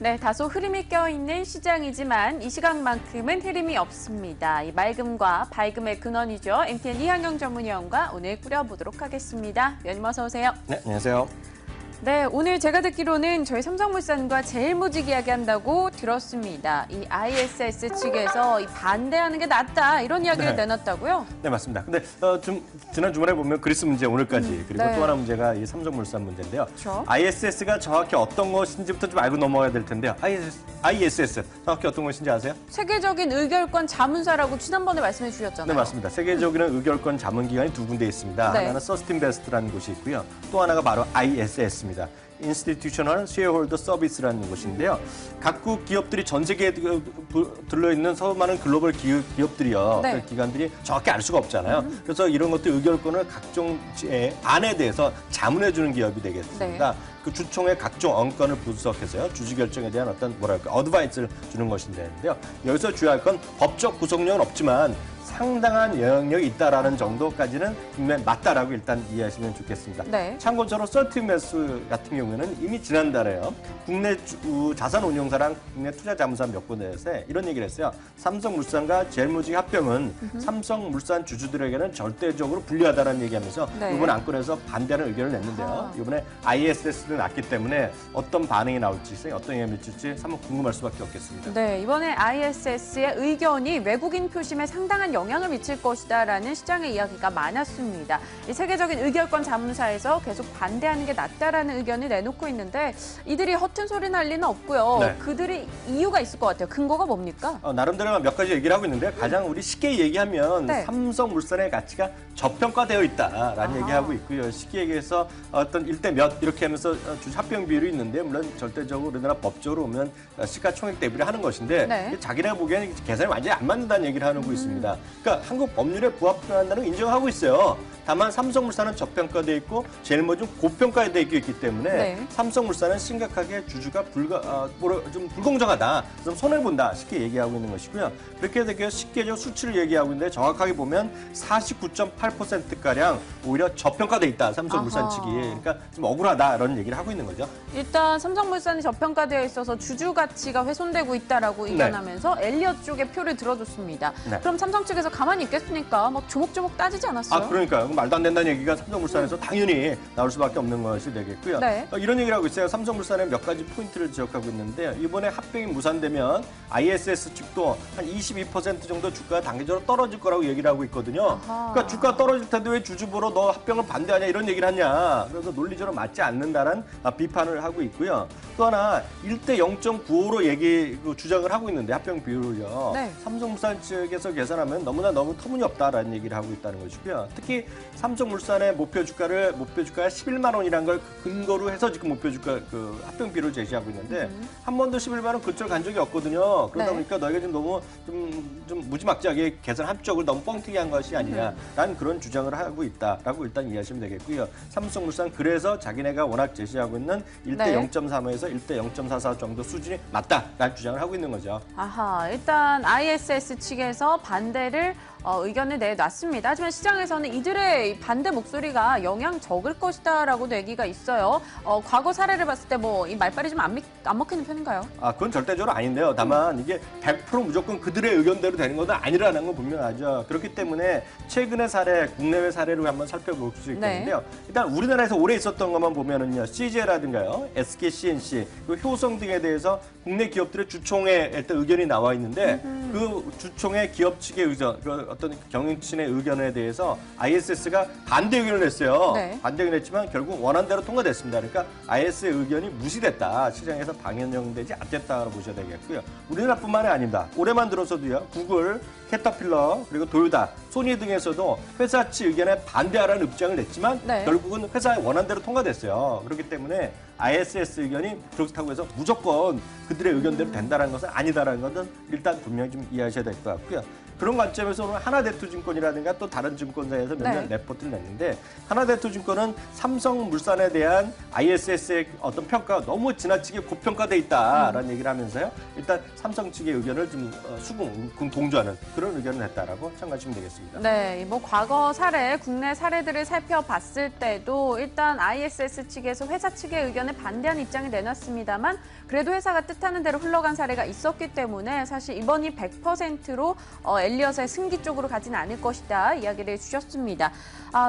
네, 다소 흐름이 껴있는 시장이지만 이 시각만큼은 흐름이 없습니다. 이 맑음과 밝음의 근원이죠. MTN 이항영 전문위원과 오늘 꾸려보도록 하겠습니다. 위원님 어서 오세요. 네, 안녕하세요. 네, 오늘 제가 듣기로는 저희 삼성물산과 제일모직 이야기한다고 들었습니다. 이 ISS 측에서 이 반대하는 게 낫다 이런 이야기를 내놨다고요? 네, 맞습니다. 근데 좀 지난 주말에 보면 그리스 문제 오늘까지 그리고 네. 또 하나 문제가 이 삼성물산 문제인데요. 그렇죠. ISS가 정확히 어떤 것인지부터 좀 알고 넘어가야 될 텐데요. ISS 정확히 어떤 것인지 아세요? 세계적인 의결권 자문사라고 지난번에 말씀해 주셨잖아요. 네, 맞습니다. 세계적인 의결권 자문기관이 두 군데 있습니다. 네. 하나는 서스틴베스트라는 곳이 있고요. 또 하나가 바로 ISS입니다. Institutional Shareholder Service라는 곳인데요. 각국 기업들이 전 세계에 들러있는 수많은 글로벌 기업들이요. 네. 그 기관들이 정확히 알 수가 없잖아요. 그래서 이런 것들 의결권을 각종 안에 대해서 자문해주는 기업이 되겠습니다. 네. 그 주총의 각종 언건을 분석해서요. 주주 결정에 대한 어떤 어드바이스를 주는 것인데요. 여기서 주의할 건 법적 구속력은 없지만 상당한 영향력이 있다라는 정도까지는 분명히 맞다라고 일단 이해하시면 좋겠습니다. 네. 참고적으로 서티메스 같은 경우에는 이미 지난달에요. 국내 자산운용사랑 국내 투자자문사 몇 군데에서 이런 얘기를 했어요. 삼성물산과 제일모직 합병은 삼성물산 주주들에게는 절대적으로 불리하다는 얘기하면서 네. 이번 안건에서 반대하는 의견을 냈는데요. 이번에 ISS를 놨기 때문에 어떤 반응이 나올지, 어떤 영향을 미칠지 한번 궁금할 수밖에 없겠습니다. 네, 이번에 ISS의 의견이 외국인 표심에 상당한 영향을 미칠 것이다라는 시장의 이야기가 많았습니다. 이 세계적인 의결권 자문사에서 계속 반대하는 게 낫다라는 의견을 내놓고 있는데 이들이 허튼 소리 날 리는 없고요. 네. 그들이 이유가 있을 것 같아요. 근거가 뭡니까? 나름대로 몇 가지 얘기를 하고 있는데 가장 우리 쉽게 얘기하면 네. 삼성물산의 가치가 저평가되어 있다라는 얘기하고 있고요. 쉽게 얘기해서 어떤 1대 몇 이렇게 하면서 주주 합병 비율이 있는데 물론 절대적으로 우리나라 법적으로 보면 시가총액 대비를 하는 것인데 네. 자기네가 보기에는 계산이 완전히 안 맞는다는 얘기를 하고 있습니다. 그러니까 한국 법률에 부합한다는 걸 인정하고 있어요. 다만 삼성물산은 저평가되어 있고 제일모직은 고평가되어 있기 때문에 네. 삼성물산은 심각하게 주주가 좀 불공정하다, 좀 손해본다 쉽게 얘기하고 있는 것이고요. 그렇게 되게 쉽게 수치를 얘기하고 있는데 정확하게 보면 49.8%가량 오히려 저평가되어 있다, 삼성물산 아하. 측이. 그러니까 좀 억울하다 이런 얘기를 하고 있는 거죠. 일단 삼성물산이 저평가되어 있어서 주주 가치가 훼손되고 있다라고 의견하면서 엘리엇 쪽에 표를 들어줬습니다. 네. 그럼 삼성 측에서 가만히 있겠습니까? 막 조목조목 따지지 않았어요? 그러니까요. 말도 안 된다는 얘기가 삼성물산에서 당연히 나올 수밖에 없는 것이 되겠고요. 네. 이런 얘기를 하고 있어요. 삼성물산의 몇 가지 포인트를 지적하고 있는데 이번에 합병이 무산되면 ISS 측도 한 22% 정도 주가가 단계적으로 떨어질 거라고 얘기를 하고 있거든요. 아하. 그러니까 주가 떨어질 텐데 왜 주주보러 너 합병을 반대하냐 이런 얘기를 하냐. 그래서 논리적으로 맞지 않는다는 비판을 하고 있고요. 또 하나 1대 0.95로 주장을 하고 있는데 합병 비율을요. 네. 삼성물산 측에서 계산하면 너무 터무니없다라는 얘기를 하고 있다는 것이고요. 특히 삼성물산의 목표 주가가 11만 원이라는 걸 근거로 해서 지금 목표 주가 합병 비율을 제시하고 있는데 한 번도 11만 원 근처를 간 적이 없거든요. 그러다 네. 보니까 너희가 지금 너무 좀 무지막지하게 계산 합적을 너무 뻥튀기 한 것이 아니냐라는 그런 주장을 하고 있다라고 일단 이해하시면 되겠고요. 삼성물산 그래서 자기네가 워낙 제시하고 있는 1대 네. 0.35에서 1대 0.44 정도 수준이 맞다라는 주장을 하고 있는 거죠. 아하, 일단 ISS 측에서 반대를 의견을 내놨습니다. 하지만 시장에서는 이들의 반대 목소리가 영향 적을 것이다라고 얘기가 있어요. 과거 사례를 봤을 때 이 말빨이 좀 안 먹히는 편인가요? 그건 절대적으로 아닌데요. 다만 이게 100% 무조건 그들의 의견대로 되는 것은 아니라는 건 분명하죠. 그렇기 때문에 최근의 사례, 국내외 사례를 한번 살펴볼 수 있겠는데요. 일단 우리나라에서 오래 있었던 것만 보면은요, CJ라든가요, SK CNC, 효성 등에 대해서 국내 기업들의 주총에 일단 의견이 나와 있는데 그 주총의 기업 측의 의견, 어떤 경영진의 의견에 대해서 ISS가 반대 의견을 냈어요. 네. 반대 의견을 냈지만 결국 원안대로 통과됐습니다. 그러니까 IS의 의견이 무시됐다. 시장에서 반영되지 않겠다고 보셔야 되겠고요. 우리나라뿐만이 아닙니다. 올해만 들어서도요. 구글, 캐터필러, 그리고 도요타, 소니 등에서도 회사 측 의견에 반대하라는 입장을 냈지만 네. 결국은 회사의 원안대로 통과됐어요. 그렇기 때문에 ISS 의견이 그렇다고 해서 무조건 그들의 의견대로 된다는 것은 아니다라는 것은 일단 분명히 좀 이해하셔야 될 것 같고요. 그런 관점에서 오늘 하나대투증권이라든가 또 다른 증권사에서 몇몇 레포트를 냈는데 하나대투증권은 삼성물산에 대한 ISS의 어떤 평가가 너무 지나치게 고평가돼 있다라는 얘기를 하면서요. 일단 삼성 측의 의견을 좀 동조하는 그런 의견을 냈다라고 참고하시면 되겠습니다. 네, 뭐 과거 사례, 국내 사례들을 살펴봤을 때도 일단 ISS 측에서 회사 측의 의견에 반대하는 입장을 내놨습니다만 그래도 회사가 뜻하는 대로 흘러간 사례가 있었기 때문에 사실 이번이 100%로 엘리엇의 승기 쪽으로 가진 않을 것이다 이야기를 주셨습니다.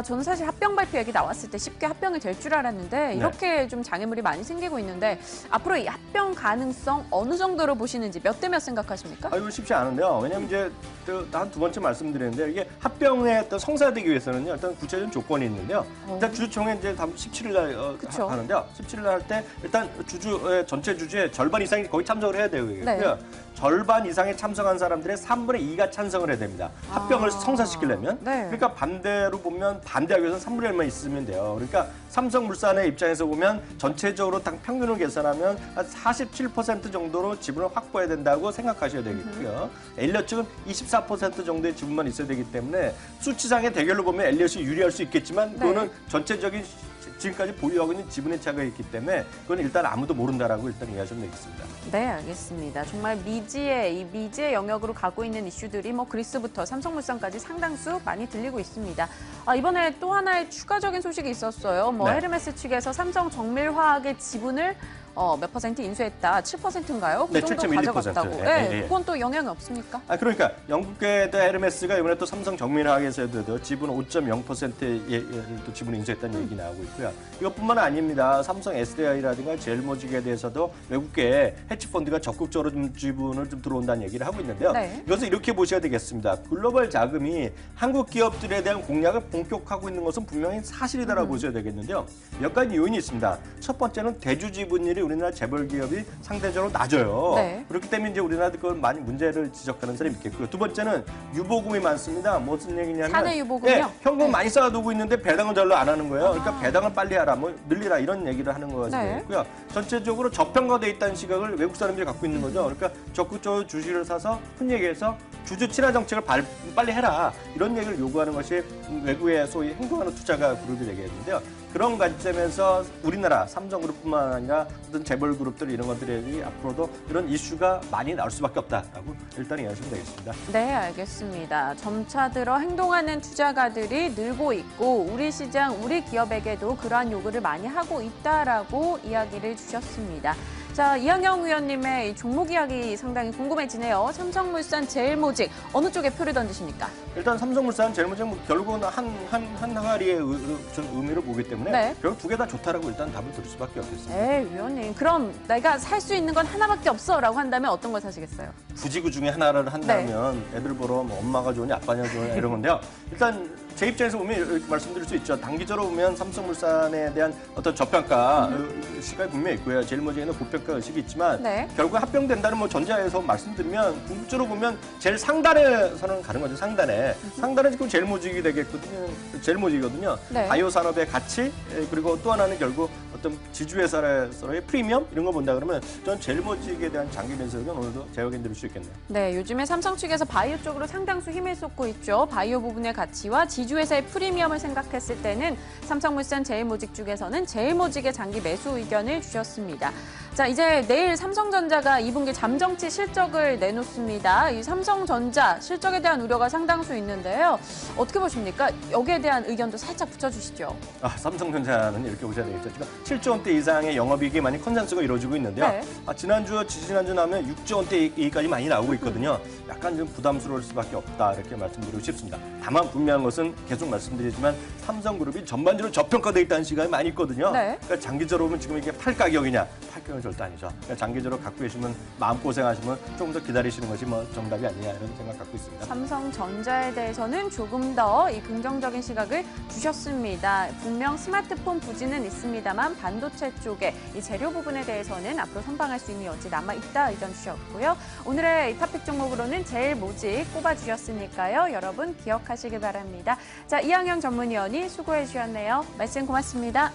저는 사실 합병 발표 얘기 나왔을 때 쉽게 합병이 될 줄 알았는데 이렇게 좀 장애물이 많이 생기고 있는데 앞으로 이 합병 가능성 어느 정도로 보시는지 몇 대 몇 생각하십니까? 이거 쉽지 않은데요. 왜냐하면 이제 한 두 번째 말씀드렸는데 이게 합병에 어떤 성사되기 위해서는요. 일단 구체적인 조건이 있는데요. 일단 주주총회 이제 다음 17일 날 하는데요. 17일 날 할 때 일단 전체 주주의 절반 이상이 거의 참석을 해야 되고요. 네. 절반 이상이 참석한 사람들의 3분의 2가 찬성을 해야 됩니다. 합병을 성사시키려면. 네. 그러니까 반대로 보면 반대하기 위해서는 3분의 1만 있으면 돼요. 그러니까 삼성물산의 입장에서 보면 전체적으로 당 평균을 계산하면 한 47% 정도로 지분을 확보해야 된다고 생각하셔야 되겠고요. 엘리엇 측은 24% 정도의 지분만 있어야 되기 때문에 수치상의 대결로 보면 엘리엇이 유리할 수 있겠지만 그거는 전체적인 지금까지 보유하고 있는 지분의 차가 있기 때문에 그건 일단 아무도 모른다라고 일단 이해하시면 되겠습니다. 네, 알겠습니다. 정말 미지의 영역으로 가고 있는 이슈들이 뭐 그리스부터 삼성물산까지 상당수 많이 들리고 있습니다. 이번에 또 하나의 추가적인 소식이 있었어요. 헤르메스 측에서 삼성 정밀화학의 지분을 몇 퍼센트 인수했다. 7%인가요? 그 정도 7.12%. 가져갔다고. 그건 또 영향이 없습니까? 그러니까 영국의 헤르메스가 이번에 또 삼성 정밀화학에서도 지분 5.0%의 또 지분을 인수했다는 얘기 나오고 있고요. 이것뿐만 아닙니다. 삼성 SDI라든가 제일모직에 대해서도 외국계 해치펀드가 적극적으로 좀 지분을 좀 들어온다는 얘기를 하고 있는데요. 이것은 이렇게 보셔야 되겠습니다. 글로벌 자금이 한국 기업들에 대한 공략을 본격화하고 있는 것은 분명히 사실이다라고 보셔야 되겠는데요. 몇 가지 요인이 있습니다. 첫 번째는 대주 지분율이 우리나라 재벌 기업이 상대적으로 낮아요. 그렇기 때문에 이제 우리나라도 그걸 많이 문제를 지적하는 사람이 있겠고요. 두 번째는 유보금이 많습니다. 무슨 얘기냐면 사내 유보금이요? 현금 많이 쌓아두고 있는데 배당을 별로 안 하는 거예요. 그러니까 배당을 빨리 하라, 늘리라 이런 얘기를 하는 거가 되겠고요. 전체적으로 저평가돼 있다는 시각을 외국 사람들이 갖고 있는 거죠. 그러니까 적극적으로 주식을 사서 흔히 얘기해서 주주 친화 정책을 빨리 해라 이런 얘기를 요구하는 것이 외국의 소위 행동하는 투자가 그룹이 되겠는데요. 그런 관점에서 우리나라 삼성그룹뿐만 아니라 어떤 재벌 그룹들 이런 것들이 앞으로도 이런 이슈가 많이 나올 수밖에 없다라고 일단 이해하시면 되겠습니다. 네, 알겠습니다. 점차 들어 행동하는 투자가들이 늘고 있고 우리 시장, 우리 기업에게도 그러한 요구를 많이 하고 있다라고 이야기를 주셨습니다. 자, 이항영 의원님의 이 종목 이야기 상당히 궁금해지네요. 삼성물산, 제일모직 어느 쪽에 표를 던지십니까? 일단 삼성물산, 제일모직 결국은 한 항아리의 의미로 보기 때문에 결국 두 개 다 좋다라고 일단 답을 드릴 수밖에 없겠습니다. 의원님, 그럼 내가 살 수 있는 건 하나밖에 없어라고 한다면 어떤 걸 사시겠어요? 굳이 그 중에 하나를 한다면 애들 보러 뭐 엄마가 좋으냐 아빠냐 좋으냐 이런 건데요. 일단 제 입장에서 보면 이렇게 말씀드릴 수 있죠. 단기적으로 보면 삼성물산에 대한 어떤 저평가 시각이 분명히 있고요. 제일모직에는 고평가 의식이 있지만 결국 합병된다는 뭐 전제하에서 말씀드리면 궁극적으로 보면 제일 상단에서는 가는 거죠. 상단은 지금 제일모직이 되겠거든요. 제일모직이거든요. 바이오 산업의 가치 그리고 또 하나는 결국 어떤 지주회사로서의 프리미엄 이런 거 본다 그러면 전 제일모직에 대한 장기 매수는 오늘도 제어견 드릴 수 있겠네요. 네, 요즘에 삼성 측에서 바이오 쪽으로 상당수 힘을 쏟고 있죠. 바이오 부분의 가치와 지주회사의 프리미엄을 생각했을 때는 삼성물산 제일모직 쪽에서는 제일모직의 장기 매수 의견을 주셨습니다. 자, 이제 내일 삼성전자가 2분기 잠정치 실적을 내놓습니다. 이 삼성전자 실적에 대한 우려가 상당수 있는데요. 어떻게 보십니까? 여기에 대한 의견도 살짝 붙여주시죠. 삼성전자는 이렇게 보셔야 되겠죠. 지금 7조 원대 이상의 영업이익이 많이 컨센서스가 이루어지고 있는데요. 지난주, 지지난주 나오면 6조 원대 이익까지 많이 나오고 있거든요. 약간 좀 부담스러울 수밖에 없다 이렇게 말씀드리고 싶습니다. 다만 분명한 것은 계속 말씀드리지만 삼성그룹이 전반적으로 저평가되어 있다는 시각이 많이 있거든요. 그러니까 장기적으로 보면 지금 이게 팔가격이냐? 팔가격은 절대 아니죠. 그러니까 장기적으로 갖고 계시면 마음고생하시면 조금 더 기다리시는 것이 뭐 정답이 아니냐 이런 생각 갖고 있습니다. 삼성전자에 대해서는 조금 더 이 긍정적인 시각을 주셨습니다. 분명 스마트폰 부진은 있습니다만 반도체 쪽에 이 재료 부분에 대해서는 앞으로 선방할 수 있는 여지 남아있다 의견 주셨고요. 오늘의 이 탑픽 종목으로는 제일모직 꼽아주셨으니까요. 여러분 기억하시길 바랍니다. 자, 이항영 전문위원이 수고해 주셨네요. 말씀 고맙습니다.